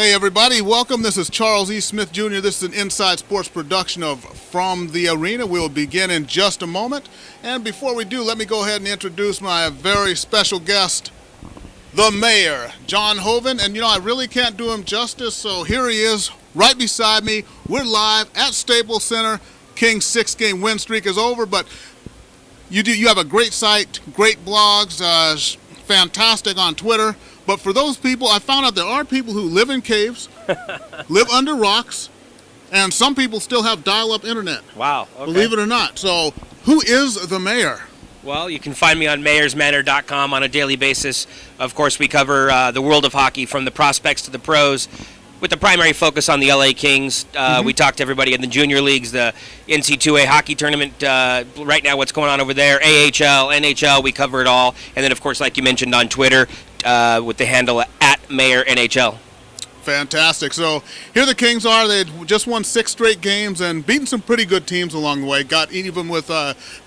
Hey everybody, welcome. This is Charles E. Smith Jr. This is an Inside Sports production of From the Arena. We'll begin in just a moment. And before we do, let me go ahead and introduce my very special guest, the mayor, John Hoeven. And I really can't do him justice, so here he is right beside me. We're live at Staples Center. Kings' 6-game win streak is over, but you have a great site, great blogs, fantastic on Twitter. But for those people, I found out there are people who live in caves, live under rocks, and some people still have dial-up internet. Wow. Okay. Believe it or not. So who is the mayor? Well, you can find me on mayorsmanor.com on a daily basis. Of course, we cover the world of hockey from the prospects to the pros, with the primary focus on the LA Kings. We talk to everybody in the junior leagues, the NC2A hockey tournament, right now what's going on over there, AHL, NHL, we cover it all. And then, of course, like you mentioned on Twitter, with the handle @MayorNHL. Fantastic. So here the Kings are. They had just won 6 straight games and beaten some pretty good teams along the way. Got even with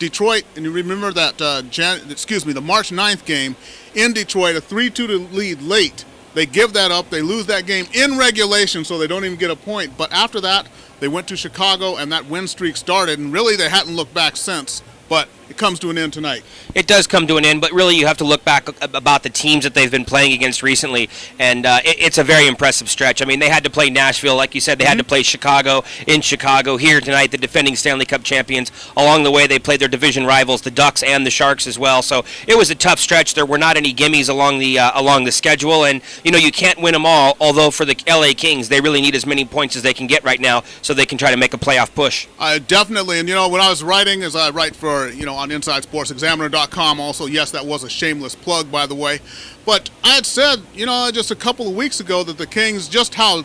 Detroit, and you remember that the March 9th game in Detroit, a 3-2 lead late. They give that up. They lose that game in regulation, so they don't even get a point. But after that, they went to Chicago, and that win streak started. And really, they hadn't looked back since. But it comes to an end tonight. It does come to an end, but really you have to look back about the teams that they've been playing against recently, and it's a very impressive stretch. I mean, they had to play Nashville, like you said. They had to play Chicago in Chicago. Here tonight, the defending Stanley Cup champions. Along the way, they played their division rivals, the Ducks and the Sharks as well. So it was a tough stretch. There were not any gimmies along the schedule, and you can't win them all. Although for the LA Kings, they really need as many points as they can get right now, so they can try to make a playoff push. Definitely, and when I was writing, as I write for on InsideSportsExaminer.com. Also, yes, that was a shameless plug, by the way. But I had said, just a couple of weeks ago that the Kings, just how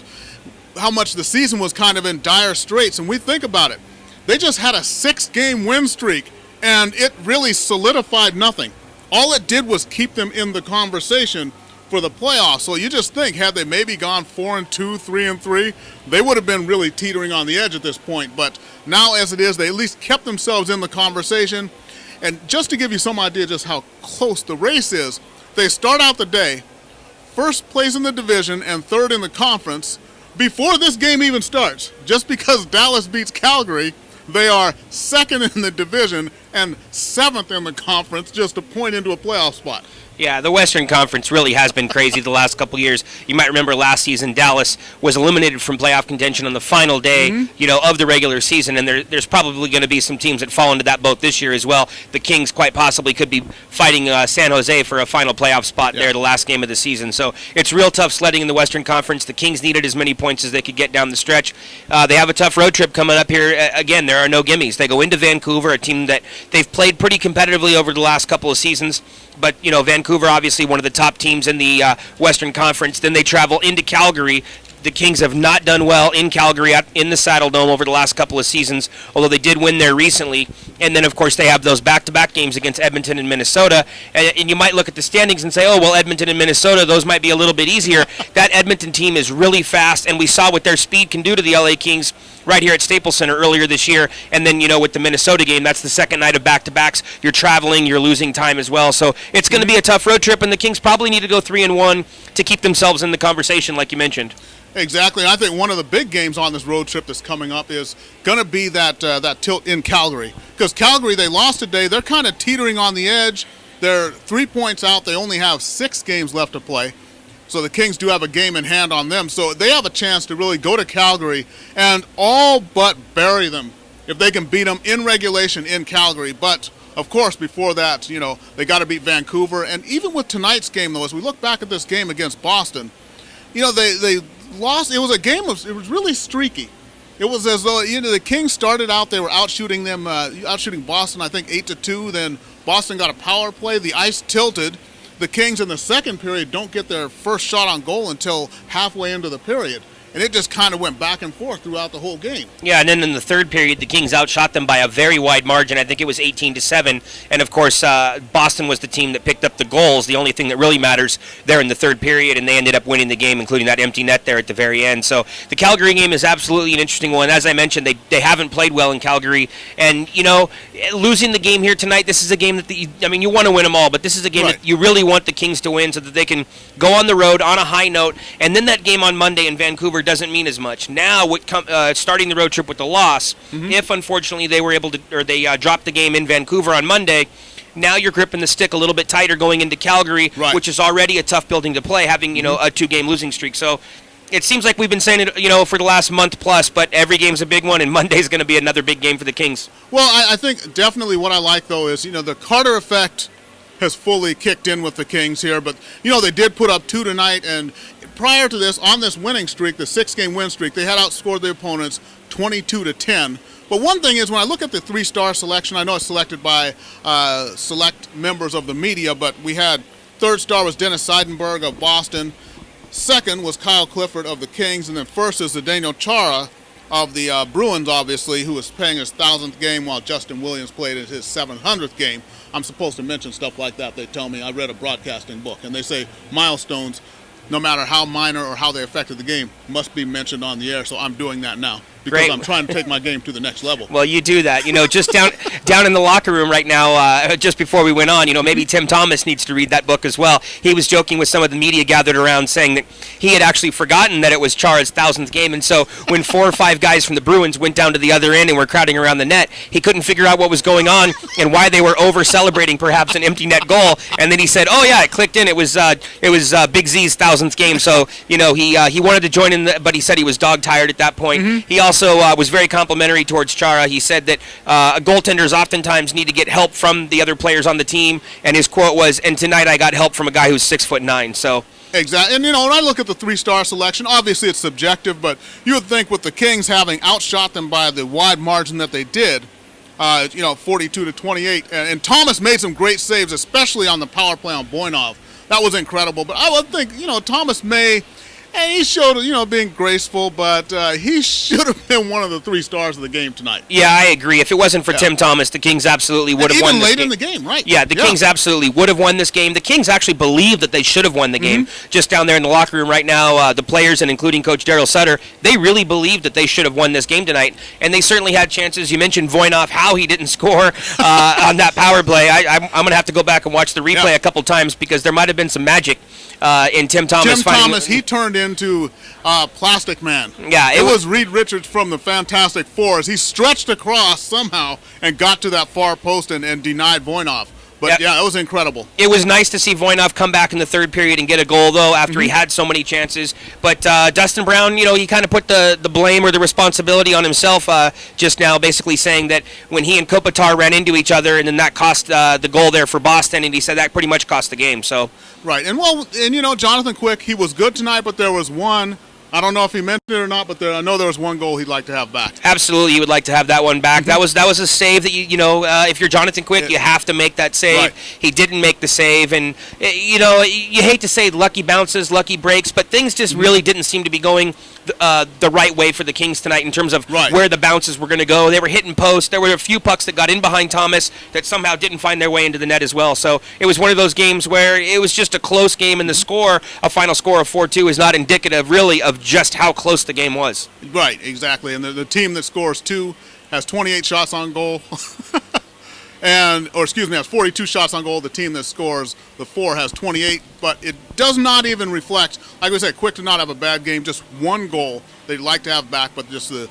much the season was kind of in dire straits. And we think about it. They just had a 6-game win streak, and it really solidified nothing. All it did was keep them in the conversation for the playoffs. So you just think, had they maybe gone 4-2, 3-3, they would have been really teetering on the edge at this point. But now, as it is, they at least kept themselves in the conversation. And just to give you some idea just how close the race is, they start out the day first place in the division and third in the conference before this game even starts. Just because Dallas beats Calgary, they are second in the division and 7th in the conference, just a point into a playoff spot. Yeah, the Western Conference really has been crazy the last couple years. You might remember last season, Dallas was eliminated from playoff contention on the final day, of the regular season, and there's probably going to be some teams that fall into that boat this year as well. The Kings quite possibly could be fighting San Jose for a final playoff spot there, the last game of the season. So it's real tough sledding in the Western Conference. The Kings needed as many points as they could get down the stretch. They have a tough road trip coming up here. Again, there are no gimmies. They go into Vancouver, a team that they've played pretty competitively over the last couple of seasons. But, Vancouver, obviously one of the top teams in the Western Conference. Then they travel into Calgary. The Kings have not done well in Calgary in the Saddle Dome over the last couple of seasons, although they did win there recently. And then, of course, they have those back-to-back games against Edmonton and Minnesota. And you might look at the standings and say, oh, well, Edmonton and Minnesota, those might be a little bit easier. That Edmonton team is really fast, and we saw what their speed can do to the LA Kings right here at Staples Center earlier this year. And then, with the Minnesota game, that's the second night of back-to-backs. You're traveling, you're losing time as well. So it's going to be a tough road trip, and the Kings probably need to go 3-1 to keep themselves in the conversation, like you mentioned. Exactly, and I think one of the big games on this road trip that's coming up is going to be that tilt in Calgary. Because Calgary, they lost today. They're kind of teetering on the edge. They're 3 points out. They only have 6 games left to play. So the Kings do have a game in hand on them. So they have a chance to really go to Calgary and all but bury them if they can beat them in regulation in Calgary. But, of course, before that, they got to beat Vancouver. And even with tonight's game, though, as we look back at this game against Boston, they lost. It was a game it was really streaky. It was as though the Kings started out, they were outshooting Boston, I think 8-2. Then Boston got a power play. The ice tilted. The Kings in the second period don't get their first shot on goal until halfway into the period. and it just kind of went back and forth throughout the whole game. Yeah, and then in the third period, the Kings outshot them by a very wide margin. I think it was 18-7. And of course, Boston was the team that picked up the goals. The only thing that really matters there in the third period, and they ended up winning the game, including that empty net there at the very end. So the Calgary game is absolutely an interesting one. As I mentioned, they haven't played well in Calgary, and losing the game here tonight, this is a game that you want to win them all, but this is a game that you really want the Kings to win so that they can go on the road on a high note, and then that game on Monday in Vancouver doesn't mean as much. Now, starting the road trip with the loss, if unfortunately they were able to, or they dropped the game in Vancouver on Monday, now you're gripping the stick a little bit tighter going into Calgary, which is already a tough building to play, having a 2-game losing streak. So it seems like we've been saying it, for the last month plus, but every game's a big one, and Monday's going to be another big game for the Kings. Well, I think definitely what I like, though, is, the Carter effect has fully kicked in with the Kings here, but, they did put up 2 tonight, and prior to this, on this winning streak, the 6-game win streak, they had outscored the opponents 22-10. But one thing is, when I look at the 3-star selection, I know it's selected by select members of the media, but we had third star was Dennis Seidenberg of Boston, second was Kyle Clifford of the Kings, and then first is the Daniel Chara of the Bruins, obviously, who was playing his 1,000th game while Justin Williams played his 700th game. I'm supposed to mention stuff like that, they tell me. I read a broadcasting book, and they say milestones, no matter how minor or how they affected the game, must be mentioned on the air, so I'm doing that now. Because Great. I'm trying to take my game to the next level. Well, you do that. Just down in the locker room right now, just before we went on, maybe Tim Thomas needs to read that book as well. He was joking with some of the media gathered around, saying that he had actually forgotten that it was Chara's 1,000th game, and so when 4 or 5 guys from the Bruins went down to the other end and were crowding around the net, he couldn't figure out what was going on and why they were over-celebrating perhaps an empty net goal, and then he said, oh yeah, it clicked in. It was Big Z's 1,000th game, so, he wanted to join in, but he said he was dog-tired at that point. He also was very complimentary towards Chara. He said that goaltenders oftentimes need to get help from the other players on the team, and his quote was, and tonight I got help from a guy who's 6'9", so... Exactly. And, when I look at the 3-star selection, obviously it's subjective, but you would think with the Kings having outshot them by the wide margin that they did, 42-28, and Thomas made some great saves, especially on the power play on Voinov. That was incredible. But I would think, Thomas may... And he showed, being graceful, but he should have been one of the 3 stars of the game tonight. Yeah, I agree. If it wasn't for Tim Thomas, the Kings absolutely would have won this game. Even late in the game, right? Yeah, the Kings absolutely would have won this game. The Kings actually believe that they should have won the game. Just down there in the locker room right now, the players, and including Coach Daryl Sutter, they really believed that they should have won this game tonight, and they certainly had chances. You mentioned Voinov, how he didn't score on that power play. I'm going to have to go back and watch the replay a couple times because there might have been some magic in Tim Thomas. Thomas, he turned into Plastic Man. Yeah, it was Reed Richards from the Fantastic Four as he stretched across somehow and got to that far post and denied Voinov. But, it was incredible. It was nice to see Voinov come back in the third period and get a goal, though, after he had so many chances. But Dustin Brown, he kind of put the blame or the responsibility on himself just now, basically saying that when he and Kopitar ran into each other, and then that cost the goal there for Boston, and he said that pretty much cost the game. So right. And, Jonathan Quick, he was good tonight, but there was one... I don't know if he meant it or not, but I know there was one goal he'd like to have back. Absolutely, he would like to have that one back. That was a save that if you're Jonathan Quick, you have to make that save. Right. He didn't make the save, and you hate to say lucky bounces, lucky breaks, but things just really didn't seem to be going the right way for the Kings tonight in terms of where the bounces were going to go. They were hitting posts. There were a few pucks that got in behind Thomas that somehow didn't find their way into the net as well. So it was one of those games where it was just a close game, and a final score of 4-2 is not indicative really of just how close the game was. Right, exactly. And the team that scores 2 has 28 shots on goal. has 42 shots on goal. The team that scores the 4 has 28, but it does not even reflect, like I said, Quick did not have a bad game, just one goal they'd like to have back, but just the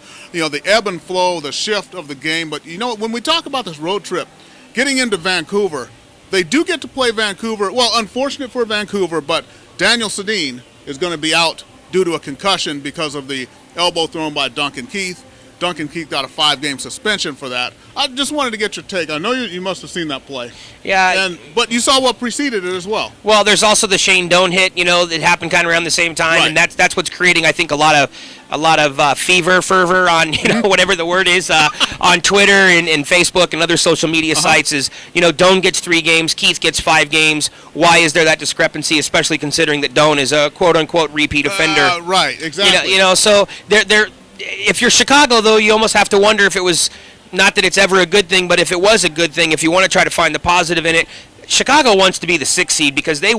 ebb and flow, the shift of the game. But when we talk about this road trip, getting into Vancouver, they do get to play Vancouver. Well, unfortunate for Vancouver, but Daniel Sedin is going to be out due to a concussion because of the elbow thrown by Duncan Keith. Duncan Keith got a 5-game suspension for that. I just wanted to get your take. I know you must have seen that play. Yeah. But you saw what preceded it as well. Well, there's also the Shane Doan hit, that happened kind of around the same time, Right. and that's what's creating, I think, a lot of fervor on whatever the word is on Twitter and Facebook and other social media sites. Is Doan gets 3 games, Keith gets 5 games. Why is there that discrepancy, especially considering that Doan is a quote unquote repeat offender? Right, exactly. So they're if you're Chicago, though, you almost have to wonder if it was, not that it's ever a good thing, but if it was a good thing, if you want to try to find the positive in it. Chicago wants to be the 6th seed because they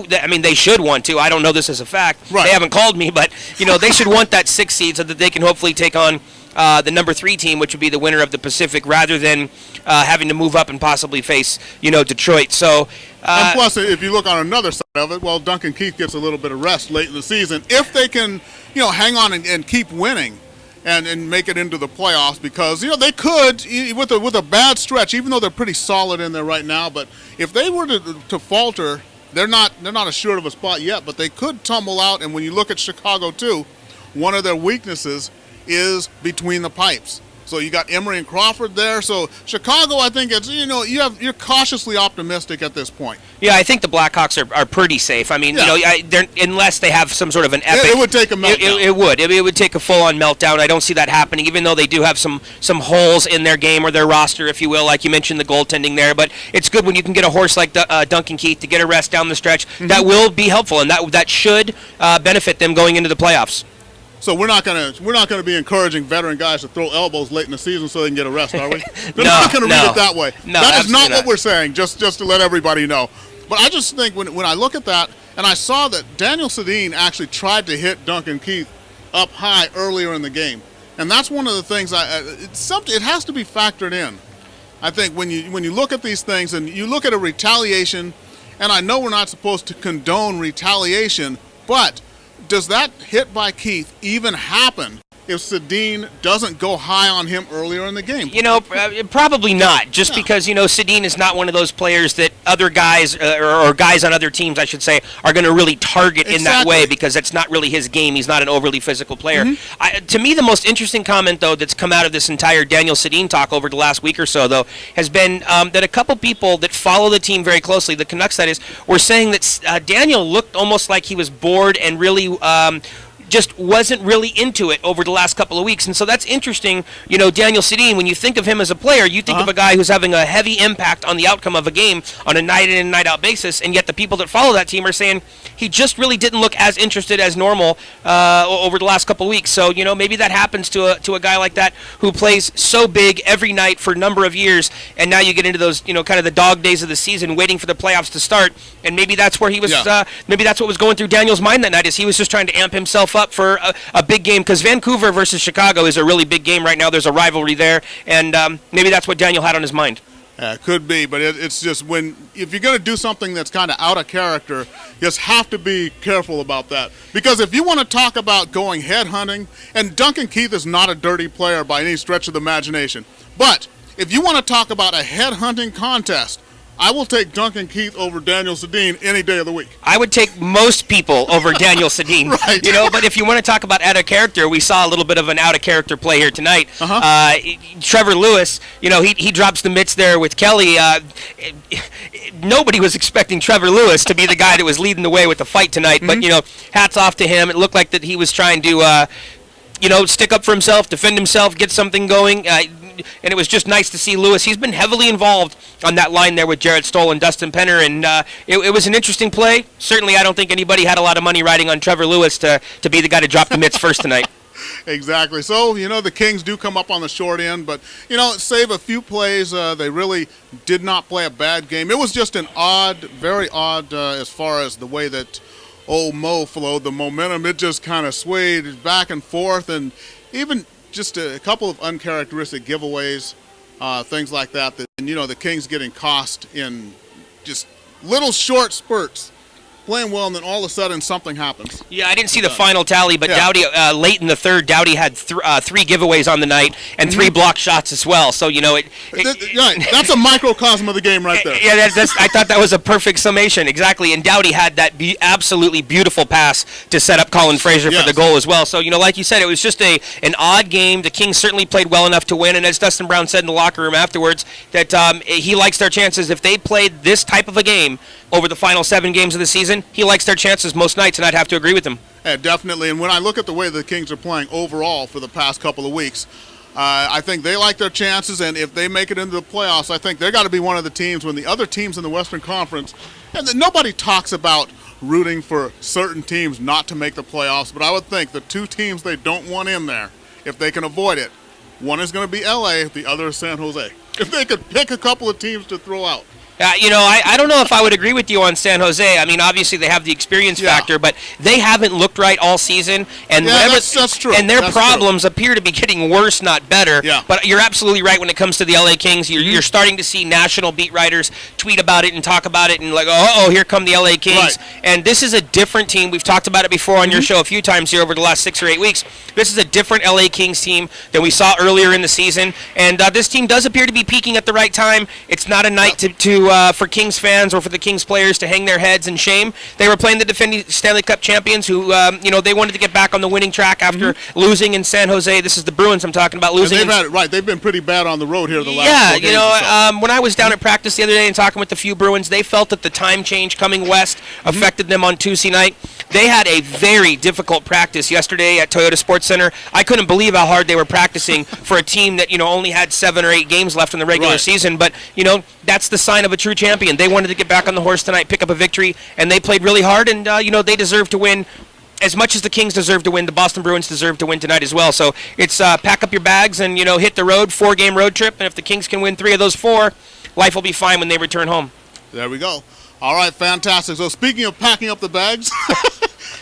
should want to. I don't know this as a fact. Right. They haven't called me, but they should want that 6th seed so that they can hopefully take on the number 3 team, which would be the winner of the Pacific, rather than having to move up and possibly face Detroit. So. And plus, if you look on another side of it, well, Duncan Keith gets a little bit of rest late in the season if they can, hang on and keep winning. And make it into the playoffs, because they could with a bad stretch, even though they're pretty solid in there right now. But if they were to falter, they're not assured of a spot yet, but they could tumble out. And when you look at Chicago too, one of their weaknesses is between the pipes. So you got Emery and Crawford there. So Chicago, I think it's you're cautiously optimistic at this point. Yeah, I think the Blackhawks are pretty safe. I mean, unless they have some sort of an epic. It would take a meltdown. It would. It would take a full-on meltdown. I don't see that happening, even though they do have some holes in their game or their roster, if you will, like you mentioned the goaltending there. But it's good when you can get a horse like Duncan Keith to get a rest down the stretch. Mm-hmm. That will be helpful, and that should benefit them going into the playoffs. So we're not gonna be encouraging veteran guys to throw elbows late in the season so they can get a rest, are we? We're not gonna read it that way. No, that is not what not. we're saying. Just to let everybody know. But I just think when I look at that, and I saw that Daniel Sedin actually tried to hit Duncan Keith up high earlier in the game, and that's one of the things it has to be factored in. I think when you look at these things and you look at a retaliation, and I know we're not supposed to condone retaliation, but does that hit by Keith even happen if Sedin doesn't go high on him earlier in the game? Probably not, just because, Sedin is not one of those players that other guys, or guys on other teams, I should say, are going to really target in that way, because that's not really his game. He's not an overly physical player. Mm-hmm. To me, the most interesting comment, though, that's come out of this entire Daniel Sedin talk over the last week or so, though, has been that a couple people that follow the team very closely, the Canucks that is, were saying that Daniel looked almost like he was bored and really just wasn't really into it over the last couple of weeks. And so that's interesting. Daniel Sedin, when you think of him as a player, you think of a guy who's having a heavy impact on the outcome of a game on a night in and night out basis, and yet the people that follow that team are saying he just really didn't look as interested as normal over the last couple of weeks. So, maybe that happens to a guy like that who plays so big every night for a number of years, and now you get into those, kind of the dog days of the season waiting for the playoffs to start, and maybe that's where he was, maybe that's what was going through Daniel's mind that night, is he was just trying to amp himself up for a big game, because Vancouver versus Chicago is a really big game right now. There's a rivalry there, and maybe that's what Daniel had on his mind. Yeah, it could be, but it's just if you're going to do something that's kind of out of character, you just have to be careful about that. Because if you want to talk about going headhunting, and Duncan Keith is not a dirty player by any stretch of the imagination, but if you want to talk about a headhunting contest, I will take Duncan Keith over Daniel Sedin any day of the week. I would take most people over Daniel Sedin. Right. But if you want to talk about out of character, we saw a little bit of an out of character play here tonight. Trevor Lewis, he drops the mitts there with Kelly. Nobody was expecting Trevor Lewis to be the guy that was leading the way with the fight tonight. But, hats off to him. It looked like that he was trying to, stick up for himself, defend himself, get something going. And it was just nice to see Lewis. He's been heavily involved on that line there with Jarrett Stoll and Dustin Penner, and it was an interesting play. Certainly, I don't think anybody had a lot of money riding on Trevor Lewis to be the guy to drop the mitts first tonight. Exactly. So, the Kings do come up on the short end, but, save a few plays. They really did not play a bad game. It was just very odd as far as the way that old Mo flowed. The momentum, it just kind of swayed back and forth, and even just a couple of uncharacteristic giveaways, things like that. And, the Kings getting cost in just little short spurts playing well, and then all of a sudden something happens. Yeah, I didn't see the final tally, but Yeah. Dowdy, late in the third, Dowdy had 3 giveaways on the night and 3 block shots as well. So, Right, that's a microcosm of the game right there. Yeah, I thought that was a perfect summation, exactly. And Dowdy had that absolutely beautiful pass to set up Colin Fraser for the goal as well. So, like you said, it was just an odd game. The Kings certainly played well enough to win, and as Dustin Brown said in the locker room afterwards, that he likes their chances. If they played this type of a game over the final 7 games of the season, he likes their chances most nights, and I'd have to agree with him. Yeah, definitely. And when I look at the way the Kings are playing overall for the past couple of weeks, I think they like their chances, and if they make it into the playoffs, I think they're got to be one of the teams when the other teams in the Western Conference, and nobody talks about rooting for certain teams not to make the playoffs, but I would think the 2 teams they don't want in there, if they can avoid it, one is going to be LA, the other is San Jose. If they could pick a couple of teams to throw out. I don't know if I would agree with you on San Jose. I mean, obviously they have the experience factor, but they haven't looked right all season. And that's true. And their That's problems appear to be getting worse, not better. Yeah. But you're absolutely right when it comes to the LA Kings. You're starting to see national beat writers tweet about it and talk about it and like, oh, here come the LA Kings. Right. And this is a different team. We've talked about it before on your show a few times here over the last 6 or 8 weeks. This is a different LA Kings team than we saw earlier in the season. And this team does appear to be peaking at the right time. It's not a night for Kings fans or for the Kings players to hang their heads in shame. They were playing the defending Stanley Cup champions who, they wanted to get back on the winning track after losing in San Jose. This is the Bruins I'm talking about, losing. And they've had it right. They've been pretty bad on the road here the last 4 games or so. When I was down at practice the other day and talking with a few Bruins, they felt that the time change coming west affected them on Tuesday night. They had a very difficult practice yesterday at Toyota Sports Center. I couldn't believe how hard they were practicing for a team that, only had 7 or 8 games left in the regular season. But, that's the sign of a true champion. They wanted to get back on the horse tonight, pick up a victory, and they played really hard, and, they deserve to win. As much as the Kings deserve to win, the Boston Bruins deserve to win tonight as well. So it's pack up your bags and, hit the road, 4-game road trip, and if the Kings can win 3 of those 4, life will be fine when they return home. There we go. All right, fantastic. So speaking of packing up the bags,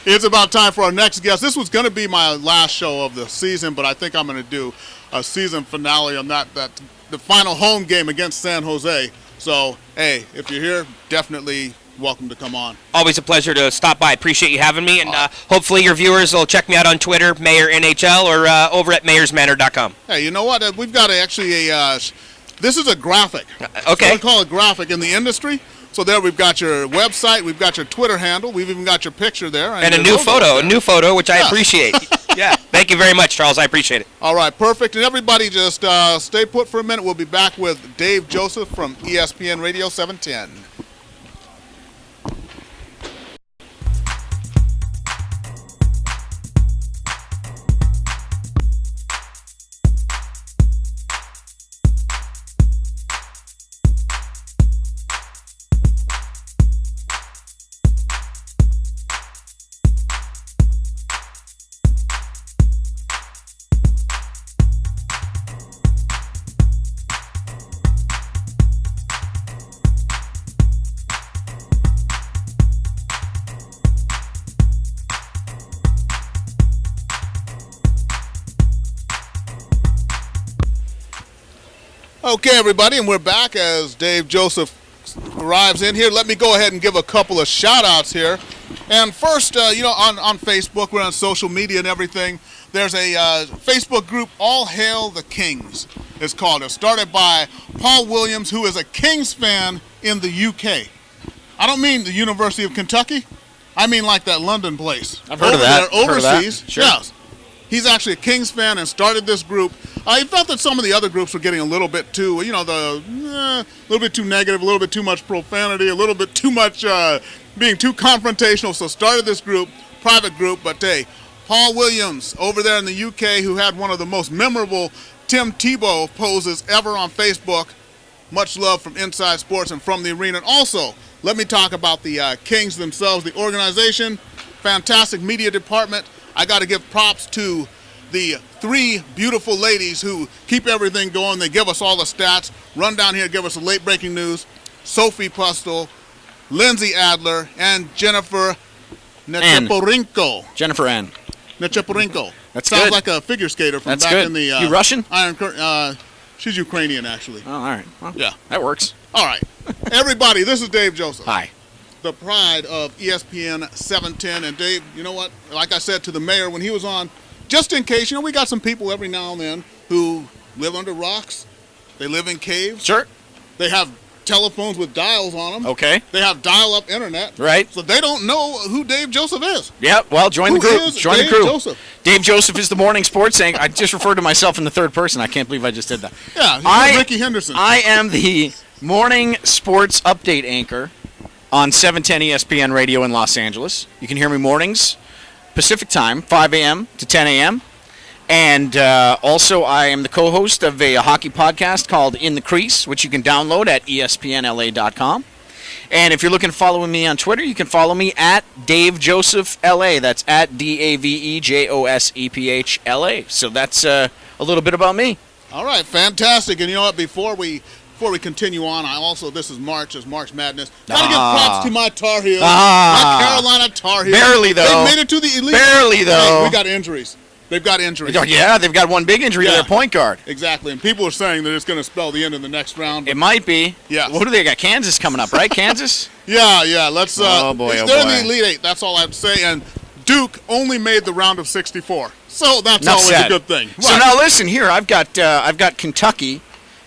it's about time for our next guest. This was going to be my last show of the season, but I think I'm going to do a season finale on the final home game against San Jose. So, hey, if you're here, definitely welcome to come on. Always a pleasure to stop by. Appreciate you having me, and hopefully your viewers will check me out on Twitter, Mayor NHL, or over at mayorsmanor.com. Hey, you know what? We've got actually this is a graphic. Okay. So we call it graphic in the industry. So there we've got your website, we've got your Twitter handle, we've even got your picture there. And a new photo, which I appreciate. Yeah, thank you very much, Charles. I appreciate it. All right, perfect. And everybody just stay put for a minute. We'll be back with Dave Joseph from ESPN Radio 710. Okay, everybody, and we're back as Dave Joseph arrives in here. Let me go ahead and give a couple of shout-outs here. And first, on Facebook, we're on social media and everything. There's a Facebook group, All Hail the Kings, it's called. It's started by Paul Williams, who is a Kings fan in the UK. I don't mean the University of Kentucky. I mean like that London place. I've heard of that. There, overseas. Sure. Yes. He's actually a Kings fan and started this group. He felt that some of the other groups were getting a little bit too, a little bit too negative, a little bit too much profanity, a little bit too much being too confrontational. So started this group, private group. But hey, Paul Williams over there in the UK, who had one of the most memorable Tim Tebow poses ever on Facebook. Much love from Inside Sports and from the arena. And also, let me talk about the Kings themselves, the organization, fantastic media department. I got to give props to the 3 beautiful ladies who keep everything going. They give us all the stats, run down here, give us the late breaking news. Sophie Pustel, Lindsay Adler, and Jennifer Necheporenko. Jennifer Ann. Necheporenko. That's Sounds good. like a figure skater from That's back good. in the You Russian? Iron Curtain. She's Ukrainian, actually. Oh, all right. Well, Yeah. that works. All right. Everybody, this is Dave Joseph. Hi. the pride of ESPN 710. And Dave, you know what? Like I said to the mayor when he was on, just in case, we got some people every now and then who live under rocks. They live in caves. Sure. They have telephones with dials on them. Okay. They have dial-up internet. Right. So they don't know who Dave Joseph is. Yeah, well, join the Who group. is Join Dave the crew. Joseph? Dave Joseph is the morning sports anchor. I just referred to myself in the third person. I can't believe I just did that. Yeah, he's Ricky Henderson. I am the morning sports update anchor on 710 ESPN Radio in Los Angeles. You can hear me mornings, Pacific time, 5 a.m. to 10 a.m. And also, I am the co-host of a hockey podcast called In the Crease, which you can download at espnla.com. And if you're looking to follow me on Twitter, you can follow me at Dave Joseph LA. That's at DaveJosephLA. So that's a little bit about me. All right, fantastic. And you know what? Before we continue on, this is March Madness. Gotta give props to my Tar Heels, my Carolina Tar Heels. Barely, though. They made it to the elite. Barely, though. Hey, we got injuries. They've got injuries. Yeah, they've got one big injury to their point guard. Exactly, and people are saying that it's going to spell the end of the next round. It might be. Yeah. What do they got? Kansas coming up, right? Kansas? Yeah. Let's. Oh boy. They're in the Elite Eight. That's all I have to say. And Duke only made the round of 64, so that's always a good thing. So Right. now listen here. I've got Kentucky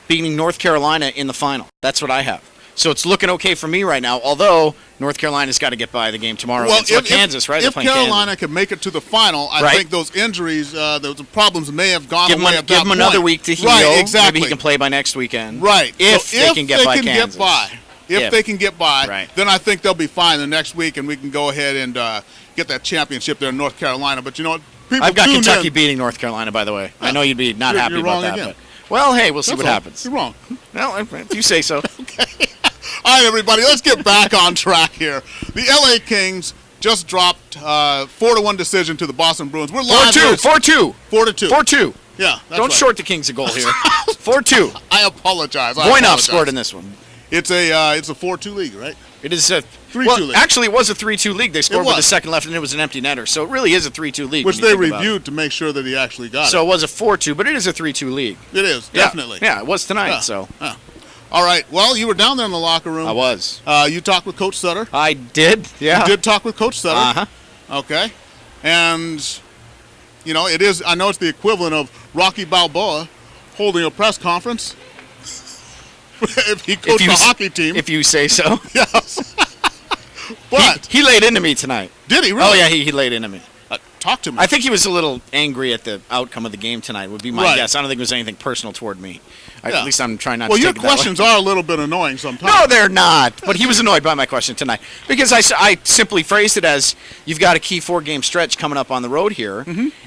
beating North Carolina in the final. That's what I have. So it's looking okay for me right now. Although North Carolina's got to get by the game tomorrow against Kansas, right? If Carolina can make it to the final, I think those injuries, those problems may have gone away at that point. Give him another week to heal. Right, exactly. Maybe he can play by next weekend. Right. If they can get by Kansas. If they can get by, right, then I think they'll be fine the next week, and we can go ahead and get that championship there in North Carolina. But you know what? I've got Kentucky beating North Carolina, by the way. I know you'd be not happy about that. But, well, hey, we'll see what happens. You're wrong. Well, if you say so. Okay. All right, everybody, let's get back on track here. The LA Kings just dropped 4-1 decision to the Boston Bruins. We're live 4-2. 4-2. 4-2. Yeah, that's Don't short the Kings a goal here. 4-2. I apologize. Voinov scored in this one. It's a 4-2 league, right? It is a 3-2 league. Actually, it was a 3-2 league. They scored with the second left, and it was an empty netter. So it really is a 3-2 league. Which they reviewed to make sure that he actually got it. So it was a 4-2, but it is a 3-2 league. It is, definitely. Yeah, it was tonight. Yeah. So. Yeah. All right. Well, you were down there in the locker room. I was. You talked with Coach Sutter. I did. Yeah. You did talk with Coach Sutter. Uh-huh. Okay. And it is. I know it's the equivalent of Rocky Balboa holding a press conference. If he coached the hockey team. If you say so. Yes. But he laid into me tonight. Did he really? Oh yeah, he laid into me. Talk to me. I think he was a little angry at the outcome of the game tonight, would be my guess. I don't think it was anything personal toward me. At least I'm trying not to take it that way. Well, your questions are a little bit annoying sometimes. No, they're not. But he was annoyed by my question tonight. Because I simply phrased it as, you've got a key 4-game stretch coming up on the road here,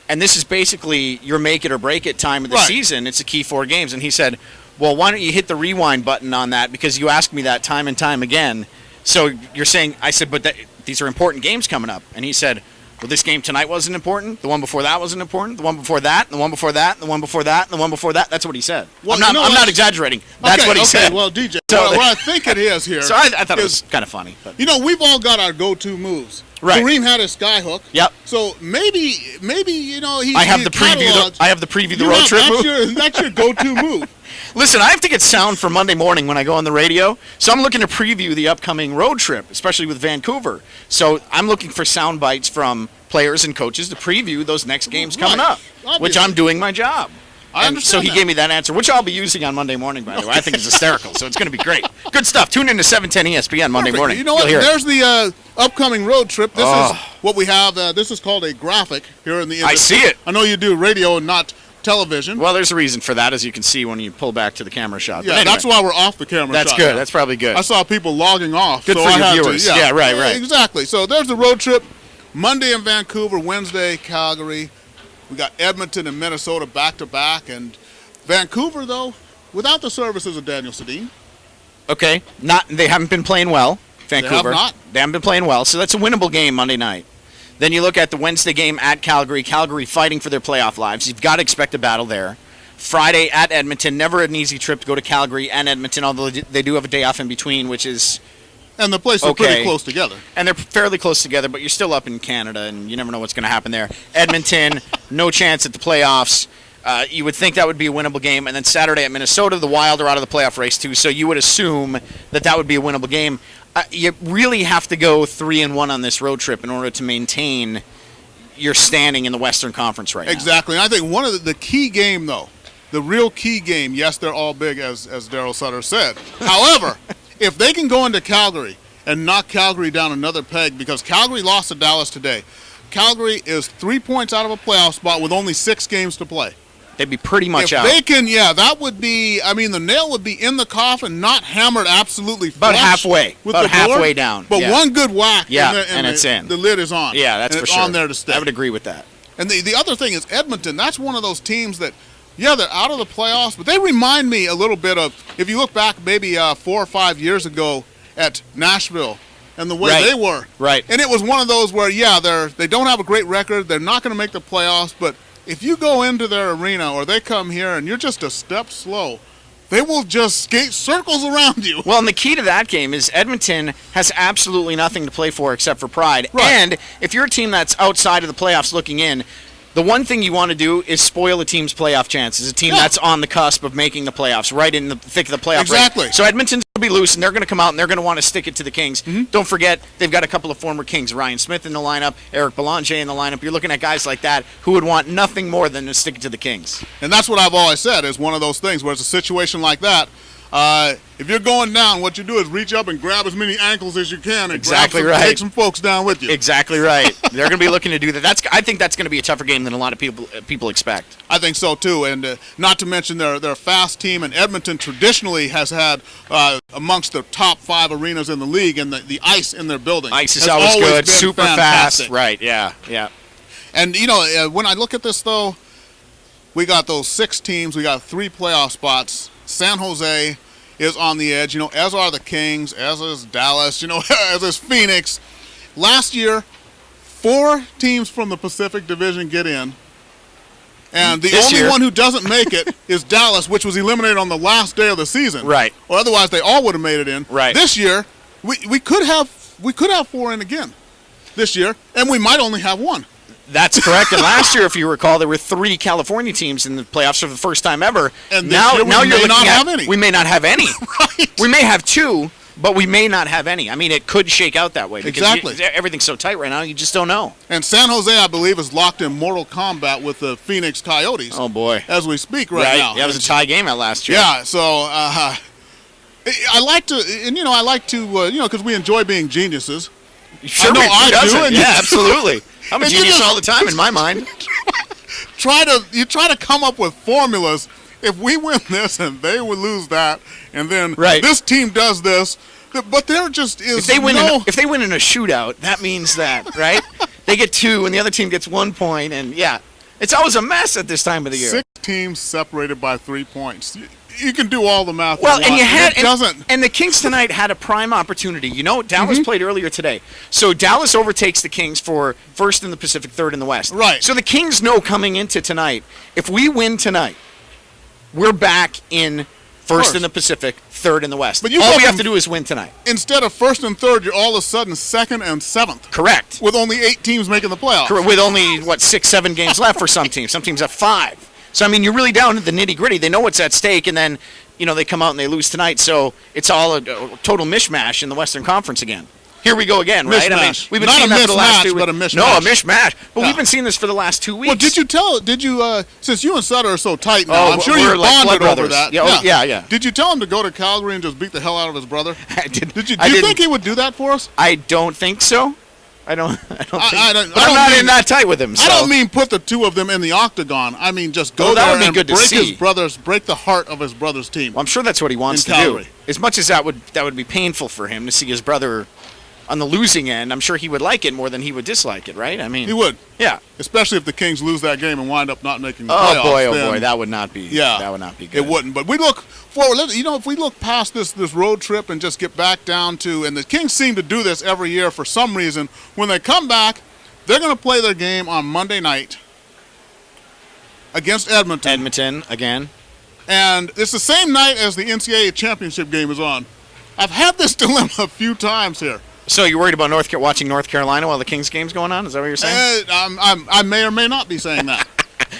and this is basically your make it or break it time of the season. It's a key 4 games. And he said, well, why don't you hit the rewind button on that, because you asked me that time and time again. So you're saying, I said, but these are important games coming up. And he said, well, this game tonight wasn't important. The one before that wasn't important. The one before that, and the one before that, and the one before that, and the one before that. That's what he said. Well, I'm not exaggerating. That's what he said. Well, DJ, what I think it is here. So I thought it was kind of funny. But. We've all got our go-to moves. Right. Kareem had a skyhook. Yep. So maybe he. I have the preview the road trip move. That's your go-to move. Listen, I have to get sound for Monday morning when I go on the radio, so I'm looking to preview the upcoming road trip, especially with Vancouver. So I'm looking for sound bites from players and coaches to preview those next games coming up, which I'm doing my job. I understand so he gave me that answer, which I'll be using on Monday morning, by the way. I think it's hysterical, so it's going to be great. Good stuff. Tune in to 710 ESPN Monday morning. You know what? There's the upcoming road trip. This is what we have. This is called a graphic here in the industry. I see it. I know you do radio and not television. Well, there's a reason for that, as you can see when you pull back to the camera shot. Yeah, that's why we're off the camera shot. That's good. Now. That's probably good. I saw people logging off. Good so for I your viewers. Yeah, right. Exactly. So there's the road trip. Monday in Vancouver, Wednesday Calgary. We got Edmonton and Minnesota back-to-back. And Vancouver, though, without the services of Daniel Sedin. Okay. They haven't been playing well, Vancouver. They have not. They haven't been playing well, so that's a winnable game Monday night. Then you look at the Wednesday game at Calgary. Calgary fighting for their playoff lives. You've got to expect a battle there. Friday at Edmonton. Never an easy trip to go to Calgary and Edmonton, although they do have a day off in between, which is and the places are pretty close together. And they're fairly close together, but you're still up in Canada, and you never know what's going to happen there. Edmonton, no chance at the playoffs. You would think that would be a winnable game. And then Saturday at Minnesota, the Wild are out of the playoff race too, so you would assume that would be a winnable game. you really have to go 3-1 on this road trip in order to maintain your standing in the Western Conference right now. Exactly. And I think one of the key game, though, the real key game, yes, they're all big, as Daryl Sutter said. However, if they can go into Calgary and knock Calgary down another peg, because Calgary lost to Dallas today. Calgary is 3 points out of a playoff spot with only 6 games to play. They'd be pretty much out. If they can, that would be, the nail would be in the coffin, not hammered absolutely about flush halfway. with about the halfway board, down. But one good whack, and it's in. The lid is on. Yeah, that's and for it's sure. on there to stay. I would agree with that. And the other thing is Edmonton, that's one of those teams that, they're out of the playoffs, but they remind me a little bit of, if you look back maybe 4 or 5 years ago at Nashville and the way they were. Right. And it was one of those where, they don't have a great record, they're not going to make the playoffs, but if you go into their arena or they come here and you're just a step slow, they will just skate circles around you. Well, and the key to that game is Edmonton has absolutely nothing to play for except for pride. Right. And if you're a team that's outside of the playoffs looking in, the one thing you want to do is spoil a team's playoff chances. A team that's on the cusp of making the playoffs, right in the thick of the playoff. Exactly. Right? So Edmonton's going to be loose, and they're going to come out, and they're going to want to stick it to the Kings. Mm-hmm. Don't forget, they've got a couple of former Kings. Ryan Smith in the lineup, Eric Belanger in the lineup. You're looking at guys like that who would want nothing more than to stick it to the Kings. And that's what I've always said is one of those things where it's a situation like that. If you're going down, what you do is reach up and grab as many ankles as you can and take some folks down with you. Exactly right. They're going to be looking to do that. I think that's going to be a tougher game than a lot of people expect. I think so too, and not to mention they're a fast team, and Edmonton traditionally has had amongst the top 5 arenas in the league, and the ice in their building. Ice is always good, been super fantastic. fast. Right? Yeah. And when I look at this though, we got those 6 teams. We got 3 playoff spots. San Jose is on the edge, as are the Kings, as is Dallas, as is Phoenix. Last year, 4 teams from the Pacific Division get in, and the only one who doesn't make it is Dallas, which was eliminated on the last day of the season. Right. Or otherwise, they all would have made it in. Right. This year, we could have 4 in again this year, and we might only have 1. That's correct. And last year, if you recall, there were 3 California teams in the playoffs for the first time ever. And now you're looking at we may not have any. Right. We may have 2, but we may not have any. I mean, it could shake out that way. Exactly. Everything's so tight right now, you just don't know. And San Jose, I believe, is locked in mortal combat with the Phoenix Coyotes. Oh, boy. As we speak right now. Yeah, it was a tie game out last year. Yeah, so I like to, because we enjoy being geniuses. Sure, I know I do. And yeah, absolutely. I'm a genius all the time in my mind. You try to come up with formulas. If we win this and they would lose that, and then this team does this, but there just is if they win in a shootout, that means that, right? They get 2 and the other team gets 1 point, and it's always a mess at this time of the year. 6 teams separated by 3 points. You can do all the math. Well, and and the Kings tonight had a prime opportunity. Dallas played earlier today, so Dallas overtakes the Kings for first in the Pacific, third in the West. Right. So the Kings know coming into tonight, if we win tonight, we're back in first in the Pacific, third in the West. But all we have to do is win tonight. Instead of first and third, you're all of a sudden second and 7th. Correct. With only 8 teams making the playoffs. Correct. With only 6, 7 games left for some teams. Some teams have 5. So, I mean, you're really down to the nitty-gritty. They know what's at stake, and then, they come out and they lose tonight. So it's all a total mishmash in the Western Conference again. Here we go again, right? Mishmash. I mean, we've been Not seeing a that for the last mismatch, 2 weeks. but a mishmash. No, a mishmash. But we've been seeing this for the last 2 weeks. Well, since you and Sutter are so tight now, I'm sure you we're like bonded blood over brothers. that. Yeah. Did you tell him to go to Calgary and just beat the hell out of his brother? I did. Do you think he would do that for us? I don't think so. I don't think. I'm not in that tight with him. So. I don't mean put the 2 of them in the octagon. I mean just go that there would be and good to see. break the heart of his brother's team. Well, I'm sure that's what he wants to do. As much as that would be painful for him to see his brother on the losing end, I'm sure he would like it more than he would dislike it, right? I mean, he would. Yeah. Especially if the Kings lose that game and wind up not making the playoffs. Oh boy, that would not be. Yeah, that would not be good. It wouldn't. But we look forward. If we look past this road trip and just get back down to, and the Kings seem to do this every year for some reason. When they come back, they're going to play their game on Monday night against Edmonton. Edmonton again. And it's the same night as the NCAA championship game is on. I've had this dilemma a few times here. So you're worried about watching North Carolina while the Kings game's going on? Is that what you're saying? I may or may not be saying that.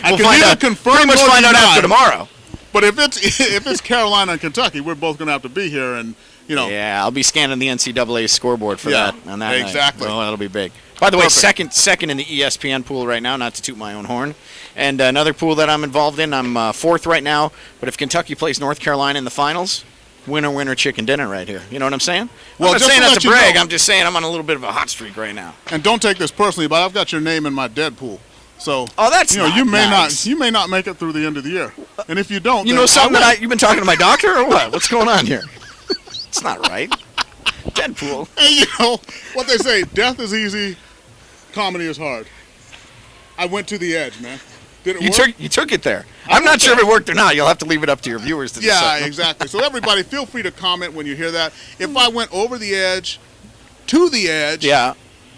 We'll pretty much find out after tomorrow. But if it's Carolina and Kentucky, we're both going to have to be here, and Yeah, I'll be scanning the NCAA scoreboard for Yeah, that on that night. exactly. Oh, that'll be big. By the way, Perfect. second in the ESPN pool right now, not to toot my own horn. And another pool that I'm involved in, I'm fourth right now. But if Kentucky plays North Carolina in the finals, winner, chicken dinner right here. You know what I'm saying? Well, I'm not just saying to that let to you brag. know- I'm just saying I'm on a little bit of a hot streak right now. And don't take this personally, but I've got your name in my dead pool. So Oh, that's not you may nice. not make it through the end of the year. And if you don't, You then know something I will. you've been talking to my doctor or what? What's going on here? It's not right. Deadpool. Hey, you know what they say: death is easy, comedy is hard. I went to the edge, man. Did it work? You took it there. I'm not sure if it worked or not. You'll have to leave it up to your viewers to Yeah, decide. exactly. So everybody, feel free to comment when you hear that. If I went over the edge, to the edge, Yeah.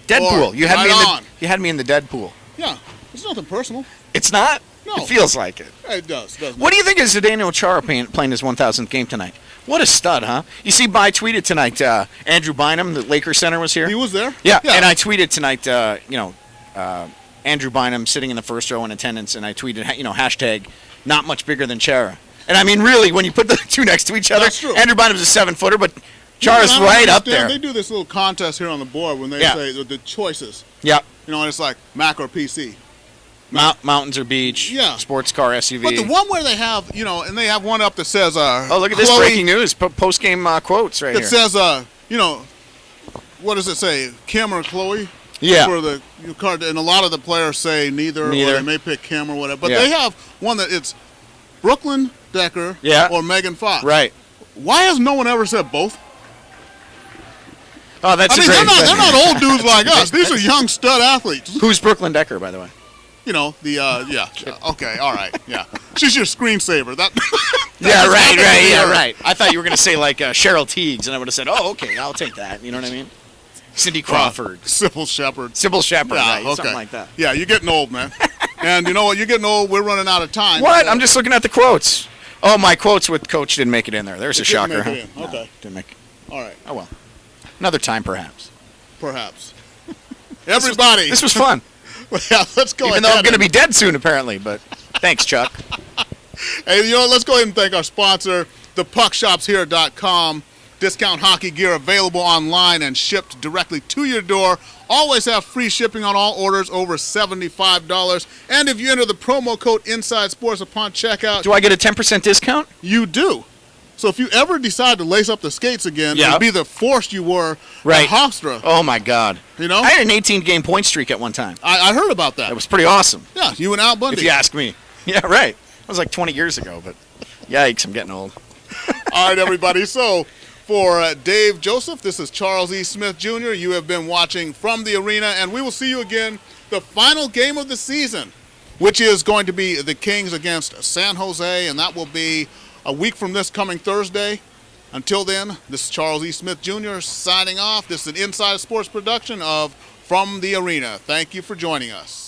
Deadpool. Or You had me in right the on. you had me in the Deadpool. yeah, it's nothing personal. It's not? No. It feels like it. It does. Doesn't What do you think of Zdeno Chara playing his 1,000th game tonight? What a stud, huh? You see, I tweeted tonight, Andrew Bynum, the Lakers center, was here. He was there. Yeah, and I tweeted tonight, Andrew Bynum sitting in the first row in attendance, and I tweeted, hashtag not much bigger than Chara. And I mean, really, when you put the two next to each other, That's true. Andrew Bynum's a 7-footer, but You know, Chara's and I don't right up understand, there. They do this little contest here on the board when they Yeah. say the choices. Yeah. And it's like Mac or PC. Mountains or beach, Yeah. sports car, SUV. But the one where they have, and they have one up that says, oh, look at this Chloe, breaking news, post-game quotes right It here. says, what does it say? Kim or Chloe? Yeah. For the card, and a lot of the players say neither. Or Neither. they may pick Kim or whatever. But Yeah. they have one that it's Brooklyn Decker Yeah. or Megan Fox. Right. Why has no one ever said both? Oh, that's I mean, a great they're not old dudes like us. These are young stud athletes. Who's Brooklyn Decker, by the way? Okay, all right, yeah. She's your screensaver. That. Yeah, right. right. I thought you were going to say like Cheryl Teagues, and I would have said, oh, okay, I'll take that. You know what I mean? Cindy Crawford. Sybil Shepherd. Sybil Shepherd, Yeah, right? okay. Something like that. Yeah, you're getting old, man. And you know what? You're getting old. We're running out of time. What? So- I'm just looking at the quotes. Oh, my quotes with Coach didn't make it in there. There's a It didn't shocker. make it huh? in. Okay. No, didn't make. All right, Oh well. Another time, perhaps. perhaps. Everybody. This was fun. Yeah, let's go Even ahead. though I'm going to be dead soon, apparently. But thanks, Chuck. Hey, let's go ahead and thank our sponsor, thepuckshopshere.com. Discount hockey gear available online and shipped directly to your door. Always have free shipping on all orders over $75. And if you enter the promo code Inside Sports upon checkout, Do I get a 10% discount? you do. So if you ever decide to lace up the skates again, Yeah. it'll be the force you were Right. at Hofstra. Oh my God. You know? I had an 18-game point streak at one time. I heard about that. It was pretty awesome, Yeah, you and Al Bundy. if you ask me. Yeah, right. It was like 20 years ago, but yikes, I'm getting old. All right, everybody. So for Dave Joseph, this is Charles E. Smith Jr. You have been watching From the Arena, and we will see you again the final game of the season, which is going to be the Kings against San Jose, and that will be a week from this coming Thursday. Until then, this is Charles E. Smith Jr. signing off. This is an Inside Sports production of From the Arena. Thank you for joining us.